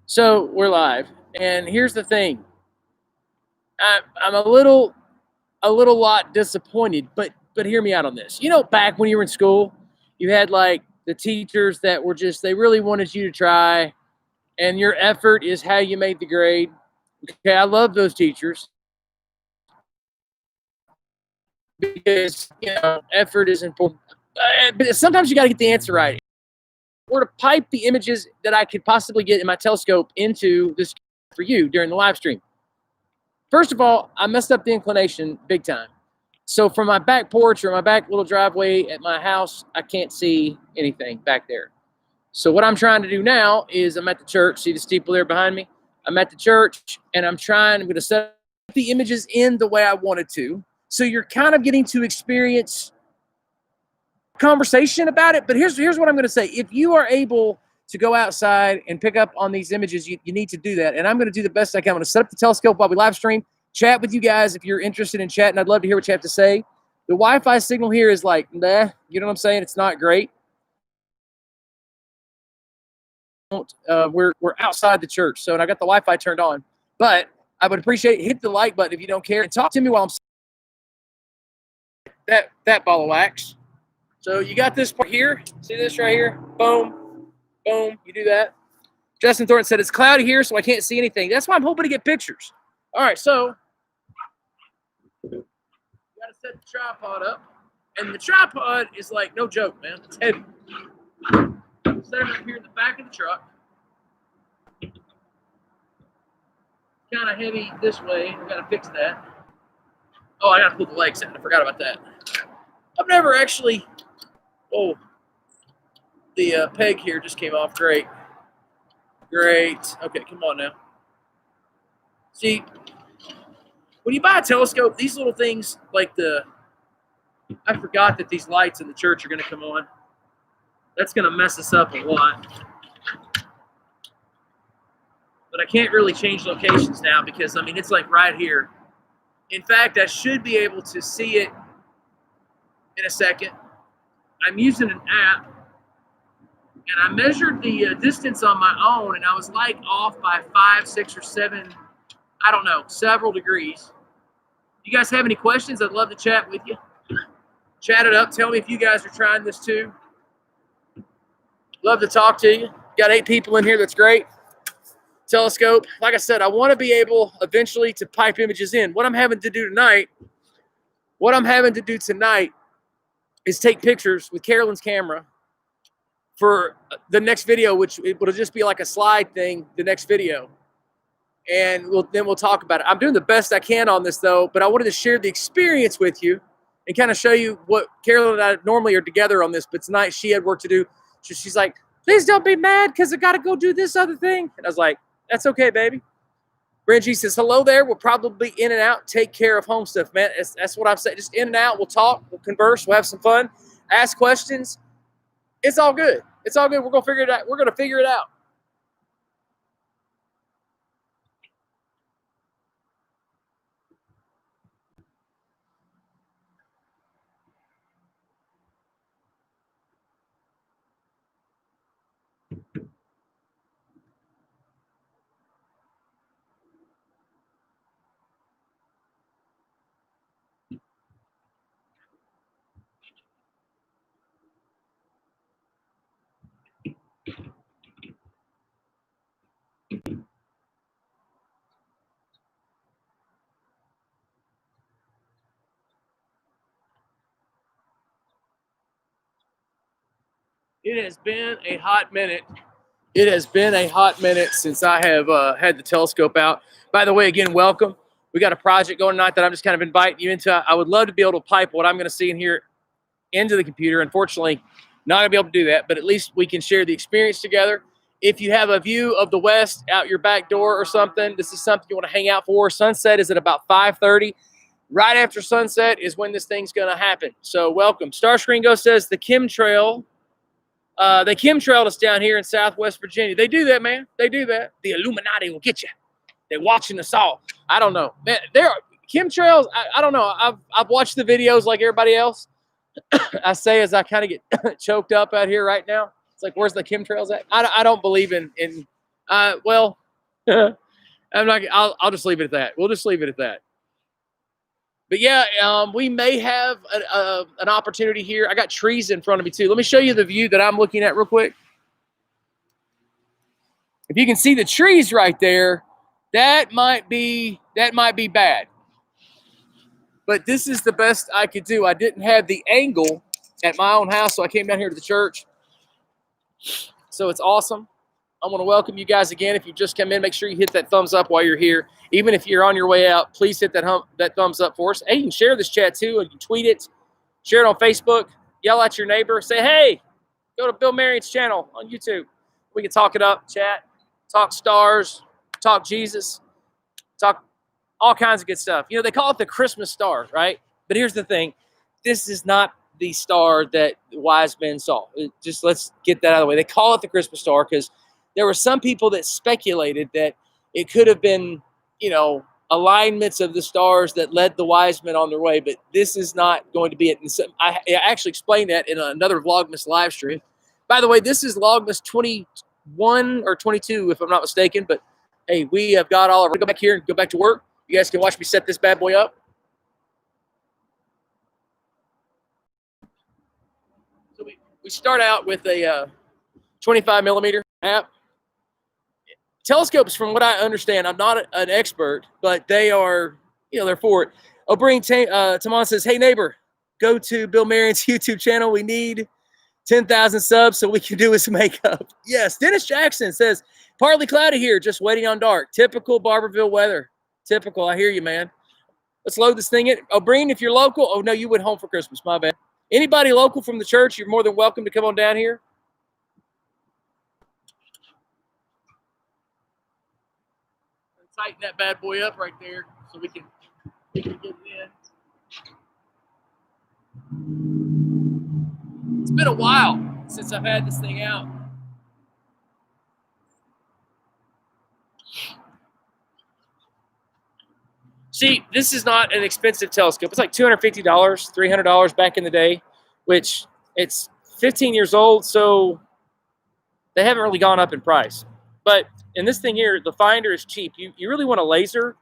So we're live, and here's the thing. I'm a little lot disappointed, but hear me out on this. You know, back when you were in school, you had like the teachers that were just they really wanted you to try, and your effort is how you made the grade. Okay, I love those teachers because effort is important. But sometimes you got to get the answer right. Or to pipe the images that I could possibly get in my telescope into this for you during the live stream. First of all, I messed up the inclination big time. So from my back porch or my back little driveway at my house, I can't see anything back there. So what I'm trying to do now is I'm at the church. See the steeple there behind me? I'm at the church, and I'm going to set the images in the way I wanted to. So you're kind of getting to experience conversation about it. But here's what I'm going to say. If you are able to go outside and pick up on these images, you need to do that. And I'm going to do the best I can. I'm going to set up the telescope while we live stream, chat with you guys if you're interested in chatting. I'd love to hear what you have to say. The Wi-Fi signal here is like, nah, you know what I'm saying? It's not great. We're outside the church, so and I got the Wi-Fi turned on. But I would appreciate it. Hit the like button if you don't care, and talk to me while I'm that ball of wax. So you got this part here. See this right here? Boom, boom. You do that. Justin Thornton said it's cloudy here, so I can't see anything. That's why I'm hoping to get pictures. All right, so you got to set the tripod up, and the tripod is like no joke, man. It's heavy. Set it up here in the back of the truck. Kind of heavy this way. I got to fix that. Oh, I got to pull the legs out. I forgot about that. I've never actually. Oh, the peg here just came off. Great. Great. Okay, come on now. See, when you buy a telescope, these little things like I forgot that these lights in the church are going to come on. That's going to mess us up a lot. But I can't really change locations now because, I mean, it's like right here. In fact, I should be able to see it in a second. I'm using an app, and I measured the distance on my own, and I was like off by 5, 6, or 7, I don't know, several degrees. You guys have any questions? I'd love to chat with you. Chat it up. Tell me if you guys are trying this too. Love to talk to you. Got 8 people in here. That's great. Telescope. Like I said, I want to be able eventually to pipe images in. What I'm having to do tonight is take pictures with Carolyn's camera for the next video, which it will just be like a slide thing, the next video. And we'll talk about it. I'm doing the best I can on this though, but I wanted to share the experience with you and kind of show you what Carolyn and I normally are together on this, but tonight she had work to do. So she's like, please don't be mad because I got to go do this other thing. And I was like, that's okay, baby. Reggie says, hello there. We'll probably in and out. Take care of home stuff, man. That's what I'm saying. Just in and out. We'll talk. We'll converse. We'll have some fun. Ask questions. It's all good. It's all good. We're going to figure it out. We're going to figure it out. It has been a hot minute. It has been a hot minute since I have had the telescope out. By the way, again, welcome. We got a project going tonight that I'm just kind of inviting you into. I would love to be able to pipe what I'm going to see in here into the computer. Unfortunately, not going to be able to do that, but at least we can share the experience together. If you have a view of the west out your back door or something, this is something you want to hang out for. Sunset is at about 5:30. Right after sunset is when this thing's going to happen. So welcome. Starscreen Ghost says the chemtrail. They chemtrailed us down here in Southwest Virginia. They do that, man. They do that. The Illuminati will get you. They're watching us all. I don't know. Man, there are chemtrails. I don't know. I've watched the videos like everybody else. I say as I kind of get choked up out here right now. It's like, where's the chemtrails at? I don't believe in well, I'm not. I'll just leave it at that. We'll just leave it at that. But yeah, we may have an opportunity here. I got trees in front of me too. Let me show you the view that I'm looking at real quick. If you can see the trees right there, that might be bad. But this is the best I could do. I didn't have the angle at my own house, so I came down here to the church. So it's awesome. I want to welcome you guys again. If you just come in, make sure you hit that thumbs up while you're here. Even if you're on your way out, please hit that thumbs up for us. Hey, you can share this chat too, and you can tweet it, share it on Facebook, yell at your neighbor, say, hey, go to Bill Marion's channel on YouTube. We can talk it up, chat, talk stars, talk Jesus, talk all kinds of good stuff. You know, they call it the Christmas star, right? But here's the thing. This is not the star that the wise men saw. Just let's get that out of the way. They call it the Christmas star because there were some people that speculated that it could have been, you know, alignments of the stars that led the wise men on their way, but this is not going to be it. And so I actually explained that in another Vlogmas live stream. By the way, this is Vlogmas 21 or 22, if I'm not mistaken, but hey, we have got all of it. Go back here and go back to work. You guys can watch me set this bad boy up. So we start out with a 25 millimeter app. Telescopes, from what I understand, I'm not an expert, but they are, you know, they're for it. O'Brien Tamon says, hey, neighbor, go to Bill Marion's YouTube channel. We need 10,000 subs so we can do his makeup. Yes, Dennis Jackson says, partly cloudy here, just waiting on dark. Typical Barberville weather. Typical. I hear you, man. Let's load this thing in. O'Brien, if you're local, oh, no, you went home for Christmas. My bad. Anybody local from the church, you're more than welcome to come on down here. Tighten that bad boy up right there so we can get it in. It's been a while since I've had this thing out. See, this is not an expensive telescope. It's like $250, $300 back in the day, which it's 15 years old, so they haven't really gone up in price. But in this thing here, the finder is cheap. You really want a laser.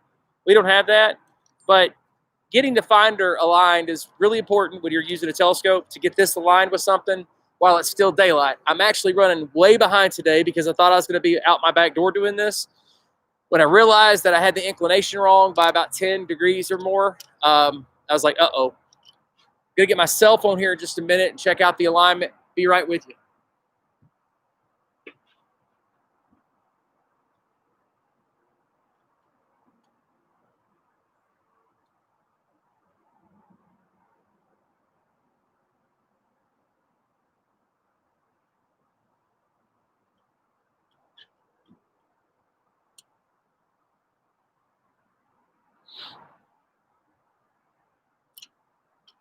We don't have that. But getting the finder aligned is really important when you're using a telescope to get this aligned with something while it's still daylight. I'm actually running way behind today because I thought I was going to be out my back door doing this. When I realized that I had the inclination wrong by about 10 degrees or more, I was like, uh-oh. Going to get my cell phone here in just a minute and check out the alignment. Be right with you.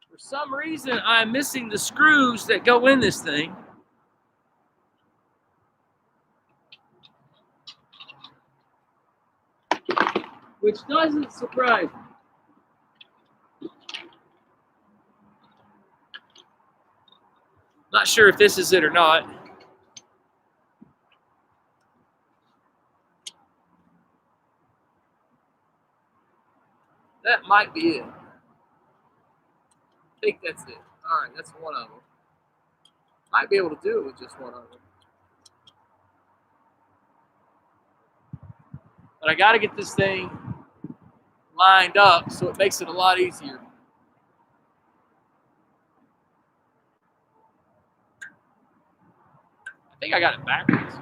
For some reason, I'm missing the screws that go in this thing. Which doesn't surprise me. Not sure if this is it or not. That might be it. I think that's it. All right, that's one of them. Might be able to do it with just one of them. But I got to get this thing lined up so it makes it a lot easier. I think I got it backwards.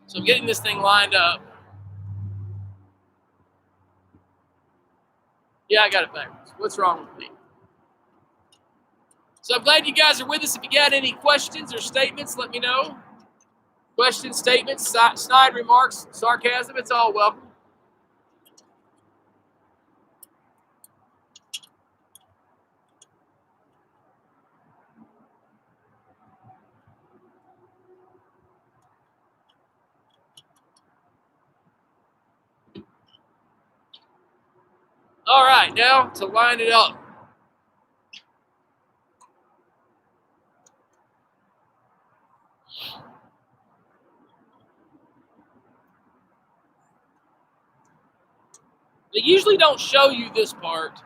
So I'm getting this thing lined up. Yeah, I got it backwards. What's wrong with me? So I'm glad you guys are with us. If you got any questions or statements, let me know. Questions, statements, snide remarks, sarcasm, it's all welcome. All right, now to line it up. They usually don't show you this part.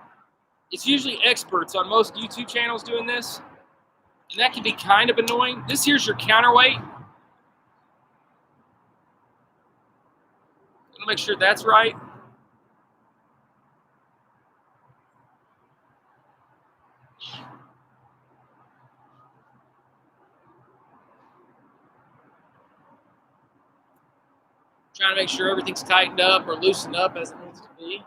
It's usually experts on most YouTube channels doing this, and that can be kind of annoying. This here's your counterweight. I'm gonna make sure that's right. Trying to make sure everything's tightened up or loosened up as it needs to be.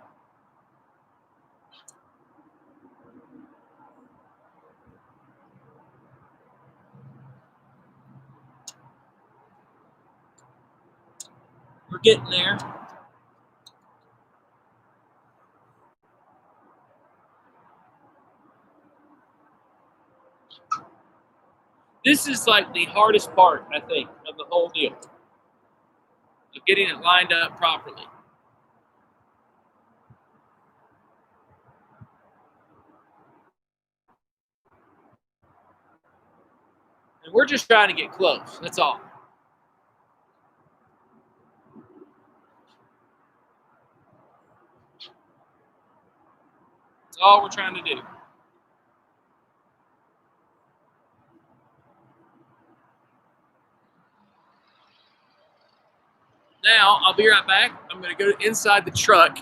We're getting there. This is like the hardest part, I think, of the whole deal, of getting it lined up properly. And we're just trying to get close, that's all. That's all we're trying to do. Now, I'll be right back. I'm going to go inside the truck.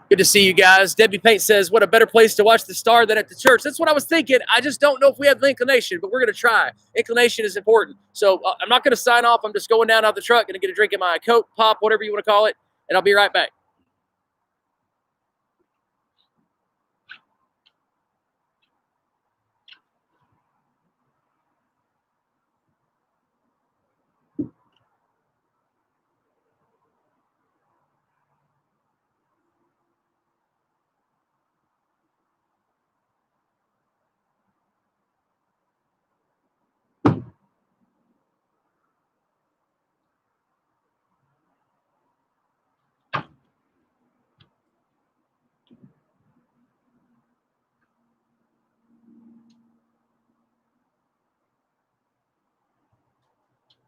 Good to see you guys. Debbie Paint says, what a better place to watch the star than at the church. That's what I was thinking. I just don't know if we have the inclination, but we're going to try. Inclination is important. So I'm not going to sign off. I'm just going down out the truck, going to get a drink of my Coke, Pop, whatever you want to call it, and I'll be right back.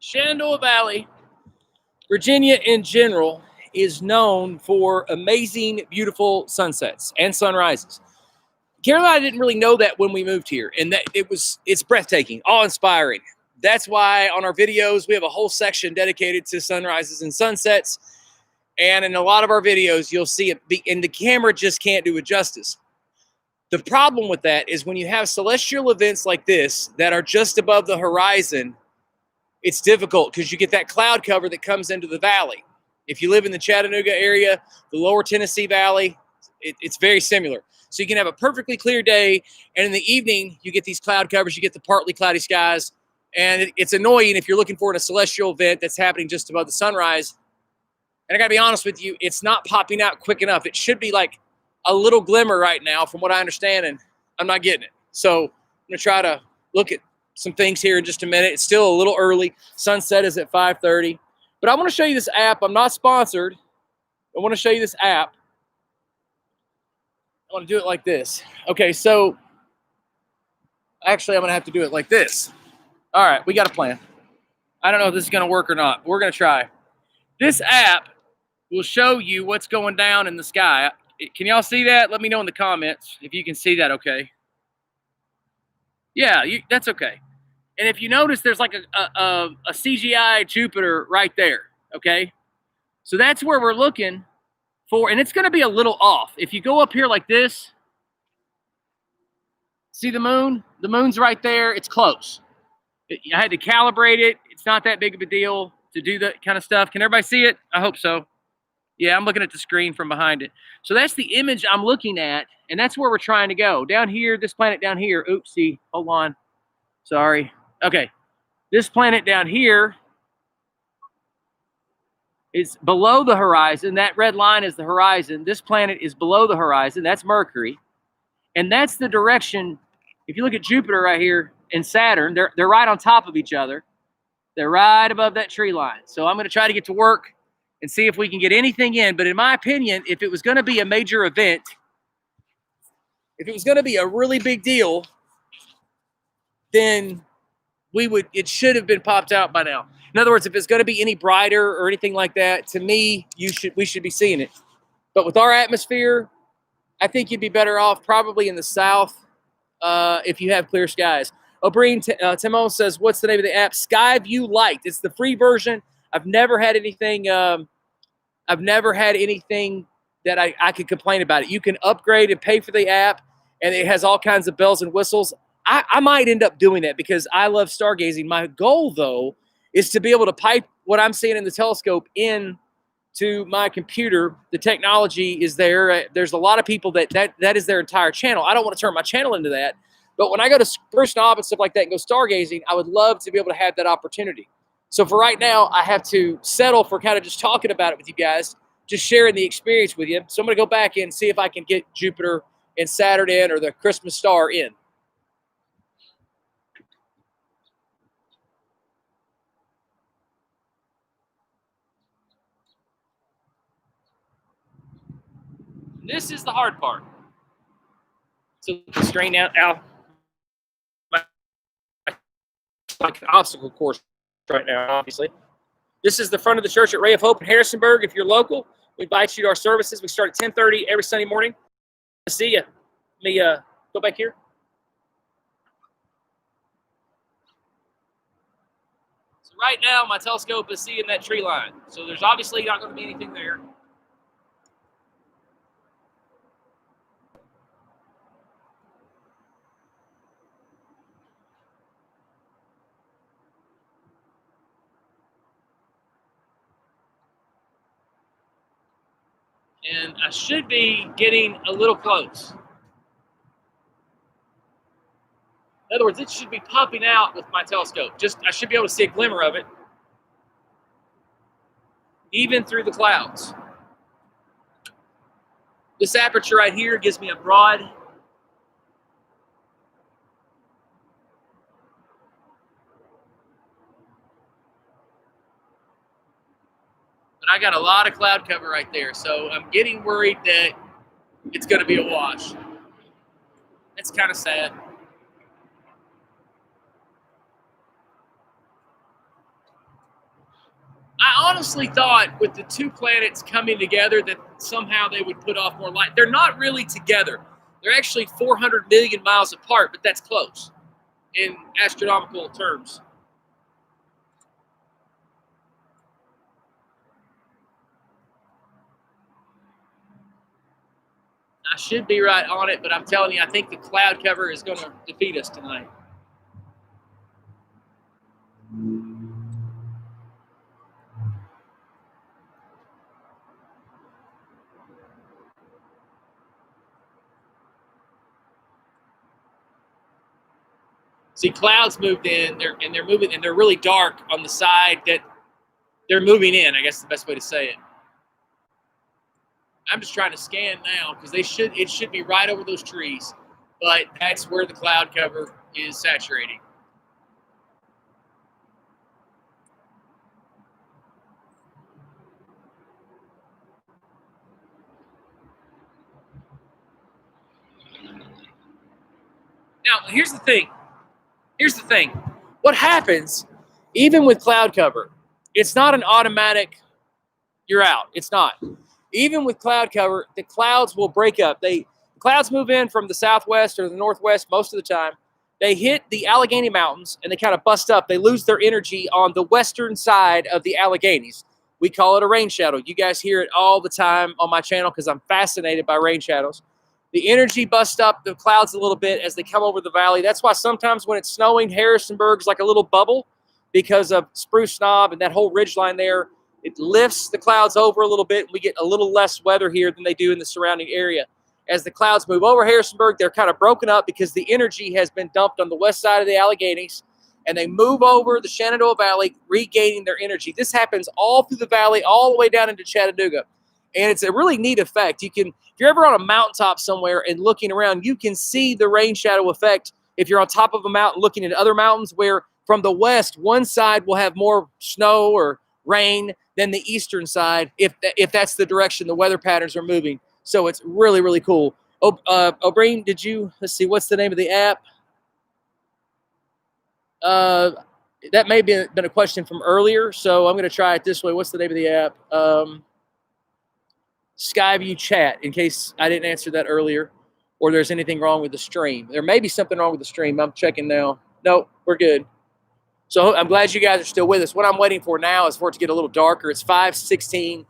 Shenandoah Valley, Virginia in general, is known for amazing, beautiful sunsets and sunrises. Carol and I didn't really know that when we moved here, and that it's breathtaking, awe-inspiring. That's why on our videos, we have a whole section dedicated to sunrises and sunsets. And in a lot of our videos, you'll see it, and the camera just can't do it justice. The problem with that is when you have celestial events like this that are just above the horizon, it's difficult because you get that cloud cover that comes into the valley. If you live in the Chattanooga area, the lower Tennessee Valley, it's very similar. So you can have a perfectly clear day, and in the evening, you get these cloud covers, you get the partly cloudy skies, and it's annoying if you're looking for a celestial event that's happening just above the sunrise. And I gotta be honest with you, it's not popping out quick enough. It should be like a little glimmer right now from what I understand, and I'm not getting it. So I'm gonna try to look at some things here in just a minute. It's still a little early. Sunset is at 5:30. But I want to show you this app. I'm not sponsored. I want to show you this app. I want to do it like this. Okay, so actually I'm going to have to do it like this. All right, we got a plan. I don't know if this is going to work or not, but we're going to try. This app will show you what's going down in the sky. Can y'all see that? Let me know in the comments if you can see that okay. Yeah, that's okay. And if you notice, there's like a CGI Jupiter right there, okay? So that's where we're looking for, and it's going to be a little off. If you go up here like this, see the moon? The moon's right there. It's close. I had to calibrate it. It's not that big of a deal to do that kind of stuff. Can everybody see it? I hope so. Yeah, I'm looking at the screen from behind it. So that's the image I'm looking at, and that's where we're trying to go. Down here, this planet down here. Oopsie, hold on. Sorry. Okay, this planet down here is below the horizon. That red line is the horizon. This planet is below the horizon. That's Mercury. And that's the direction. If you look at Jupiter right here and Saturn, they're right on top of each other. They're right above that tree line. So I'm going to try to get to work and see if we can get anything in. But in my opinion, if it was going to be a major event, if it was going to be a really big deal, then it should have been popped out by now. In other words, if it's going to be any brighter or anything like that, to me, we should be seeing it. But with our atmosphere, I think you'd be better off probably in the south if you have clear skies. O'Brien Timon says, what's the name of the app? Skyview Lite. It's the free version. I've never had anything that I could complain about it. You can upgrade and pay for the app, and it has all kinds of bells and whistles. I might end up doing that because I love stargazing. My goal, though, is to be able to pipe what I'm seeing in the telescope in to my computer. The technology is there. There's a lot of people that is their entire channel. I don't want to turn my channel into that. But when I go to Spruce Knob and stuff like that and go stargazing, I would love to be able to have that opportunity. So for right now, I have to settle for kind of just talking about it with you guys, just sharing the experience with you. So I'm going to go back in and see if I can get Jupiter and Saturn in, or the Christmas star in. This is the hard part. So strain out like an obstacle course right now, obviously. This is the front of the church at Ray of Hope in Harrisonburg. If you're local, we invite you to our services. We start at 10:30 every Sunday morning. See you. Let me go back here. So right now, my telescope is seeing that tree line. So there's obviously not going to be anything there. And I should be getting a little close. In other words, it should be popping out with my telescope. I should be able to see a glimmer of it, even through the clouds. This aperture right here gives me a broad. But I got a lot of cloud cover right there, so I'm getting worried that it's going to be a wash. It's kind of sad. I honestly thought with the two planets coming together that somehow they would put off more light. They're not really together. They're actually 400 million miles apart, but that's close in astronomical terms. I should be right on it, but I'm telling you, I think the cloud cover is going to defeat us tonight. See, clouds moved in, they're moving, and they're really dark on the side that they're moving in. I guess is the best way to say it. I'm just trying to scan now because it should be right over those trees, but that's where the cloud cover is saturating. Now, here's the thing. What happens, even with cloud cover, it's not an automatic, you're out. It's not. Even with cloud cover, the clouds will break up. The clouds move in from the southwest or the northwest most of the time. They hit the Allegheny Mountains and they kind of bust up. They lose their energy on the western side of the Alleghenies. We call it a rain shadow. You guys hear it all the time on my channel because I'm fascinated by rain shadows. The energy busts up the clouds a little bit as they come over the valley. That's why sometimes when it's snowing, Harrisonburg's like a little bubble because of Spruce Knob and that whole ridgeline there. It lifts the clouds over a little bit, and we get a little less weather here than they do in the surrounding area. As the clouds move over Harrisonburg, they're kind of broken up because the energy has been dumped on the west side of the Alleghenies, and they move over the Shenandoah Valley, regaining their energy. This happens all through the valley, all the way down into Chattanooga. And it's a really neat effect. If you're ever on a mountaintop somewhere and looking around, you can see the rain shadow effect if you're on top of a mountain looking at other mountains where from the west, one side will have more snow or rain than the eastern side if that's the direction the weather patterns are moving. So it's really, really cool. O'Brien, let's see, what's the name of the app? That may have been a question from earlier, so I'm going to try it this way. What's the name of the app? Skyview chat in case I didn't answer that earlier or there's anything wrong with the stream. There may be something wrong with the stream. I'm checking now. Nope, we're good. So I'm glad you guys are still with us. What I'm waiting for now is for it to get a little darker. It's 5:16.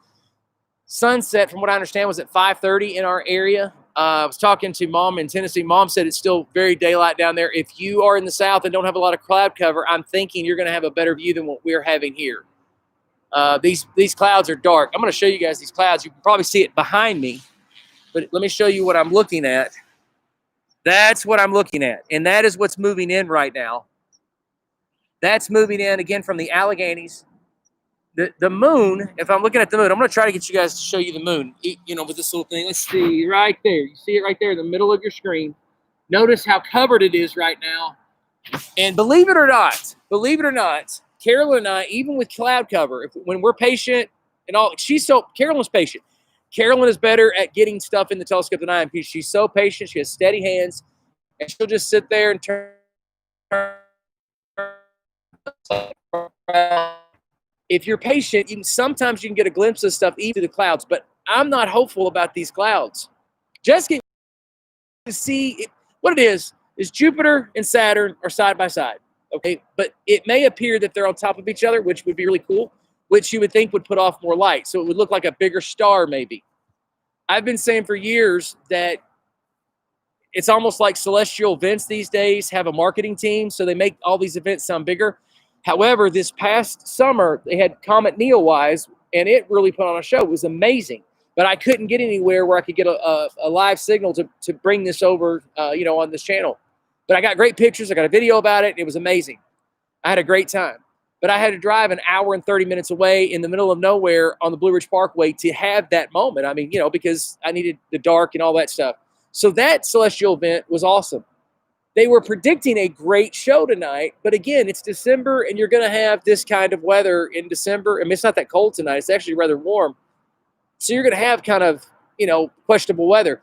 Sunset, from what I understand, was at 5:30 in our area. I was talking to Mom in Tennessee. Mom said it's still very daylight down there. If you are in the South and don't have a lot of cloud cover, I'm thinking you're going to have a better view than what we're having here. These clouds are dark. I'm going to show you guys these clouds. You can probably see it behind me, but let me show you what I'm looking at. That's what I'm looking at, and that is what's moving in right now. That's moving in, again, from the Alleghenies. The moon, if I'm looking at the moon, I'm going to try to get you guys to show you the moon, you know, with this little thing. Let's see, right there. You see it right there in the middle of your screen. Notice how covered it is right now. And believe it or not, Carolyn and I, even with cloud cover, when we're patient and all, Carolyn's patient. Carolyn is better at getting stuff in the telescope than I am because she's so patient. She has steady hands, and she'll just sit there and turn. If you're patient, sometimes you can get a glimpse of stuff even through the clouds, but I'm not hopeful about these clouds. Just get to see what it is Jupiter and Saturn are side by side, okay? But it may appear that they're on top of each other, which would be really cool, which you would think would put off more light. So it would look like a bigger star maybe. I've been saying for years that it's almost like celestial events these days have a marketing team, so they make all these events sound bigger. However, this past summer, they had Comet Neowise, and it really put on a show. It was amazing. But I couldn't get anywhere where I could get a live signal to bring this over, on this channel. But I got great pictures. I got a video about it. It was amazing. I had a great time. But I had to drive an hour and 30 minutes away in the middle of nowhere on the Blue Ridge Parkway to have that moment. I mean, because I needed the dark and all that stuff. So that celestial event was awesome. They were predicting a great show tonight, but again, it's December, and you're going to have this kind of weather in December. I mean, it's not that cold tonight. It's actually rather warm. So you're going to have kind of, questionable weather.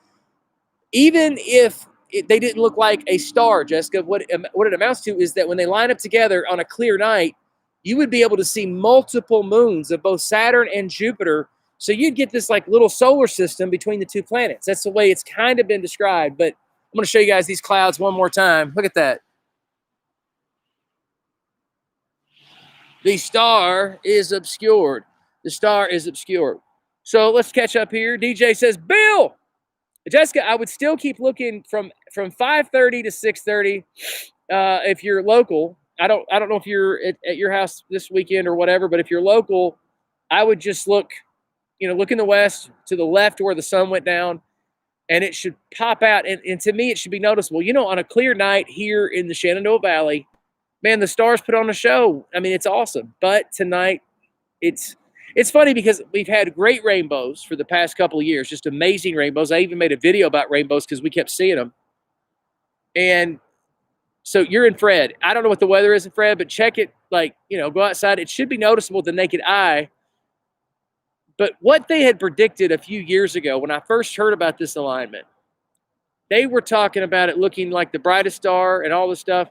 Even if they didn't look like a star, Jessica, what it amounts to is that when they line up together on a clear night, you would be able to see multiple moons of both Saturn and Jupiter. So you'd get this like little solar system between the two planets. That's the way it's kind of been described, but I'm going to show you guys these clouds one more time. Look at that. The star is obscured. The star is obscured. So let's catch up here. DJ says, Bill, Jessica, I would still keep looking from 5:30 to 6:30 if you're local. I don't know if you're at your house this weekend or whatever, but if you're local, I would just look in the west to the left where the sun went down. And it should pop out. And to me, it should be noticeable. On a clear night here in the Shenandoah Valley, man, the stars put on a show. I mean, it's awesome. But tonight, it's funny because we've had great rainbows for the past couple of years, just amazing rainbows. I even made a video about rainbows because we kept seeing them. And so you're in Fred. I don't know what the weather is in Fred, but check it, go outside. It should be noticeable with the naked eye. But what they had predicted a few years ago when I first heard about this alignment, they were talking about it looking like the brightest star and all this stuff.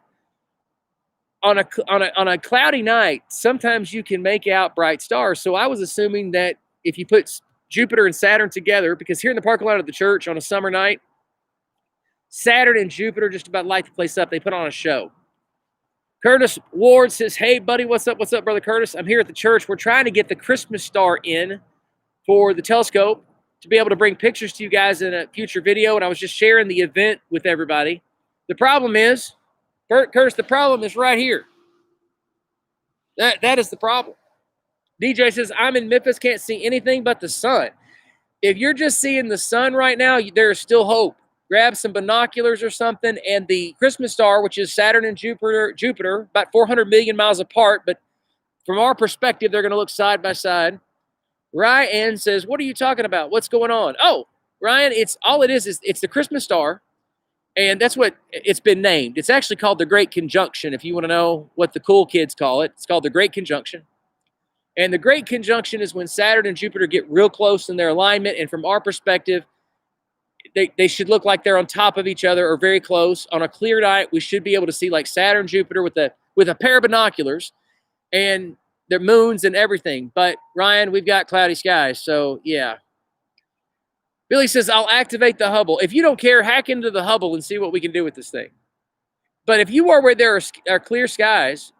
On a cloudy night, sometimes you can make out bright stars. So I was assuming that if you put Jupiter and Saturn together, because here in the parking lot of the church on a summer night, Saturn and Jupiter just about light the place up. They put on a show. Curtis Ward says, hey, buddy, what's up? What's up, brother Curtis? I'm here at the church. We're trying to get the Christmas star in for the telescope to be able to bring pictures to you guys in a future video. And I was just sharing the event with everybody. The problem is, Curtis, the problem is right here. That is the problem. DJ says, I'm in Memphis, can't see anything but the sun. If you're just seeing the sun right now, there is still hope. Grab some binoculars or something, and the Christmas star, which is Saturn and Jupiter, about 400 million miles apart, but from our perspective, they're going to look side by side. Ryan says, what are you talking about? What's going on? Oh, Ryan, it's the Christmas star, and that's what it's been named. It's actually called the Great Conjunction, if you want to know what the cool kids call it. It's called the Great Conjunction. And the Great Conjunction is when Saturn and Jupiter get real close in their alignment, and from our perspective, they should look like they're on top of each other or very close. On a clear night, we should be able to see like Saturn, Jupiter with a pair of binoculars, and their moons and everything. But Ryan, we've got cloudy skies, so yeah. Billy says, I'll activate the Hubble. If you don't care, hack into the Hubble and see what we can do with this thing. But if you are where there are clear skies,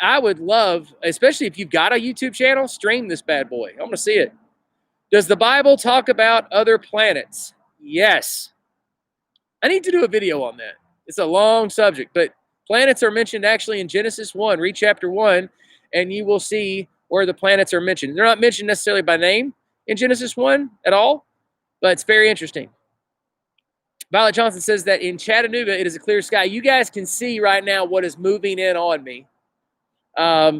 I would love, especially if you've got a YouTube channel, stream this bad boy. I want to see it. Does the Bible talk about other planets? Yes. I need to do a video on that. It's a long subject, but planets are mentioned actually in Genesis 1. Read chapter 1, and you will see where the planets are mentioned. They're not mentioned necessarily by name in Genesis 1 at all, but it's very interesting. Violet Johnson says that in Chattanooga, it is a clear sky. You guys can see right now what is moving in on me.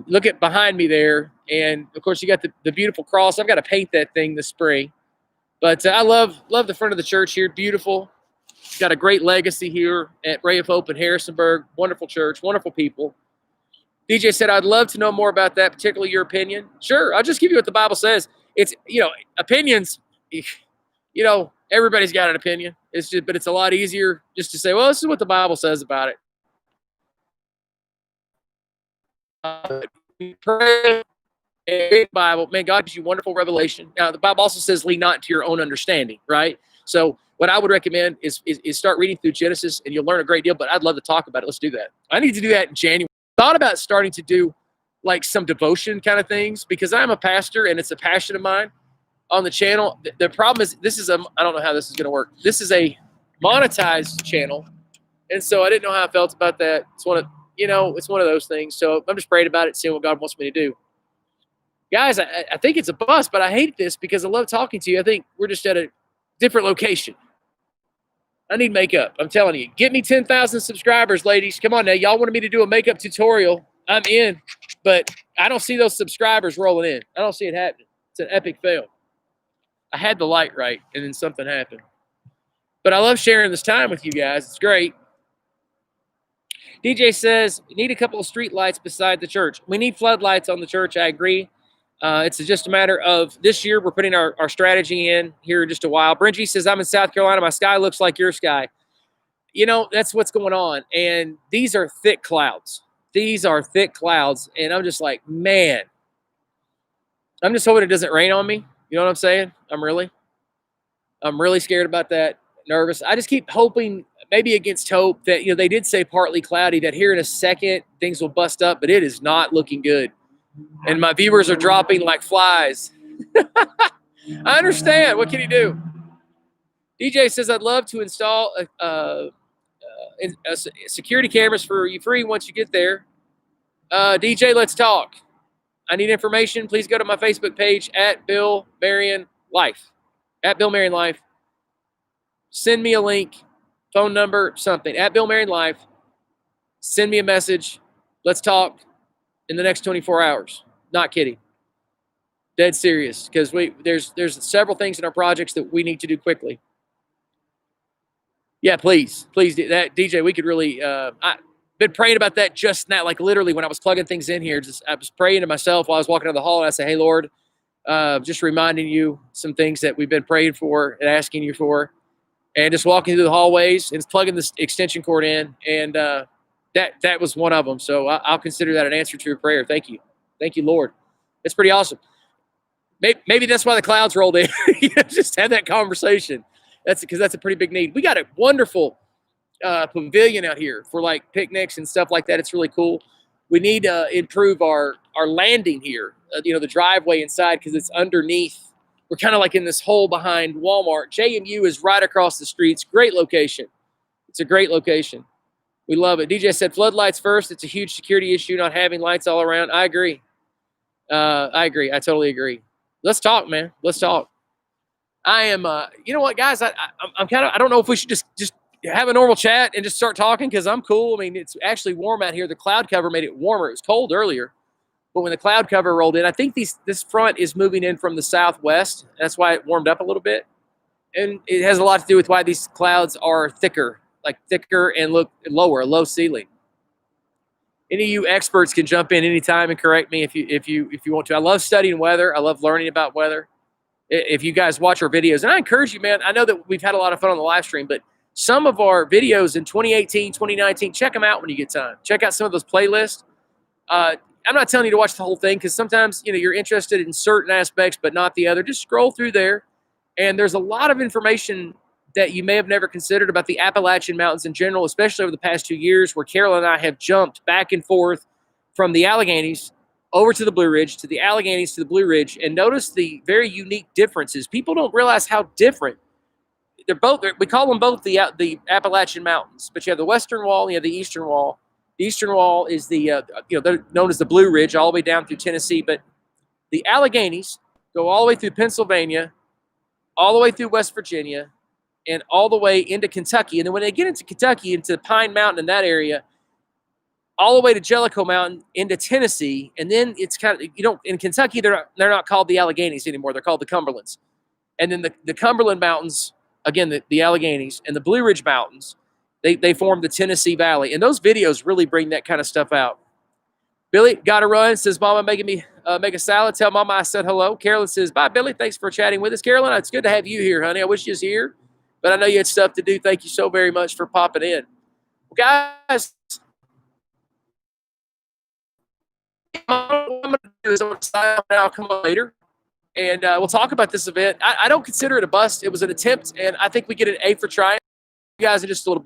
Look at behind me there. And, of course, you got the beautiful cross. I've got to paint that thing this spring. But I love the front of the church here. Beautiful. Got a great legacy here at Ray of Hope in Harrisonburg. Wonderful church. Wonderful people. DJ said, I'd love to know more about that, particularly your opinion. Sure. I'll just give you what the Bible says. It's, opinions, everybody's got an opinion. But it's a lot easier just to say, well, this is what the Bible says about it. Pray, Bible, man, God gives you wonderful revelation. Now, the Bible also says, lean not to your own understanding, right? So what I would recommend is start reading through Genesis, and you'll learn a great deal, but I'd love to talk about it. Let's do that. I need to do that in January. Thought about starting to do like some devotion kind of things because I'm a pastor, and it's a passion of mine on the channel. The problem is I don't know how this is going to work. This is a monetized channel, and so I didn't know how I felt about that. It's one of those things. So I'm just praying about it, seeing what God wants me to do. Guys, I think it's a bust, but I hate this because I love talking to you. I think we're just at a different location. I need makeup. I'm telling you. Get me 10,000 subscribers, ladies. Come on now. Y'all wanted me to do a makeup tutorial. I'm in, but I don't see those subscribers rolling in. I don't see it happening. It's an epic fail. I had the light right, and then something happened. But I love sharing this time with you guys. It's great. DJ says, need a couple of street lights beside the church. We need floodlights on the church. I agree. It's just a matter of this year we're putting our strategy in here in just a while. Bringy says, I'm in South Carolina. My sky looks like your sky. That's what's going on. And these are thick clouds. These are thick clouds. And I'm just like, man, I'm just hoping it doesn't rain on me. You know what I'm saying? I'm really scared about that. Nervous. I just keep hoping, maybe against hope, that, they did say partly cloudy, that here in a second things will bust up, but it is not looking good. And my viewers are dropping like flies. I understand. What can you do? DJ says, I'd love to install security cameras for you free once you get there. DJ, let's talk. I need information. Please go to my Facebook page at Bill Marion Life. At Bill Marion Life. Send me a link, phone number, something. At Bill Marion Life. Send me a message. Let's talk in the next 24 hours. Not kidding. Dead serious. Because there's several things in our projects that we need to do quickly. Yeah, please do that. DJ, we could really, I've been praying about that just now, like literally when I was plugging things in here, I was praying to myself while I was walking down the hall, and I say, hey, Lord, just reminding you some things that we've been praying for and asking you for, and just walking through the hallways and plugging this extension cord in, and that was one of them. So I'll consider that an answer to your prayer. Thank you. Thank you, Lord. It's pretty awesome. Maybe that's why the clouds rolled in. Just had that conversation. That's because that's a pretty big need. We got a wonderful pavilion out here for like picnics and stuff like that. It's really cool. We need to improve our landing here, the driveway inside, because it's underneath. We're kind of like in this hole behind Walmart. JMU is right across the street. It's a great location. It's a great location. We love it. DJ said floodlights first. It's a huge security issue not having lights all around. I agree. I totally agree. Let's talk, man. Let's talk. I am, you know what, guys, I'm kind of, I don't know if we should just have a normal chat and just start talking, because I'm cool. I mean, it's actually warm out here. The cloud cover made it warmer. It was cold earlier, but when the cloud cover rolled in, I think this front is moving in from the southwest. That's why it warmed up a little bit. And it has a lot to do with why these clouds are thicker and look lower, low ceiling. Any of you experts can jump in anytime and correct me if you want to. I love studying weather. I love learning about weather. If you guys watch our videos, and I encourage you, man, I know that we've had a lot of fun on the live stream, but some of our videos in 2018, 2019, check them out when you get time. Check out some of those playlists. I'm not telling you to watch the whole thing, because sometimes, you're interested in certain aspects, but not the other. Just scroll through there And there's a lot of information that you may have never considered about the Appalachian Mountains in general, especially over the past 2 years, where Carol and I have jumped back and forth from the Alleghenies over to the Blue Ridge, to the Alleghenies, to the Blue Ridge, and notice the very unique differences. People don't realize how different they're both. We call them both the Appalachian Mountains, but you have the Western Wall and you have the Eastern Wall. The Eastern Wall is they're known as the Blue Ridge, all the way down through Tennessee, but the Alleghenies go all the way through Pennsylvania, all the way through West Virginia, and all the way into Kentucky. And then when they get into Kentucky, into Pine Mountain in that area, all the way to Jellicoe Mountain into Tennessee, and then it's kind of, in Kentucky, they're not called the Alleghenies anymore. They're called the Cumberlands. And then the Cumberland Mountains, again, the Alleghenies, and the Blue Ridge Mountains, they form the Tennessee Valley. And those videos really bring that kind of stuff out. Billy, got to run, says, Mama making me make a salad. Tell Mama I said hello. Carolyn says, bye, Billy. Thanks for chatting with us. Carolyn, it's good to have you here, honey. I wish you was here, but I know you had stuff to do. Thank you so very much for popping in. Well, guys, what I'm going to do is I'm going to sign off now. I'll come on later, and we'll talk about this event. I don't consider it a bust. It was an attempt, and I think we get an A for trying. You guys in just a little bit.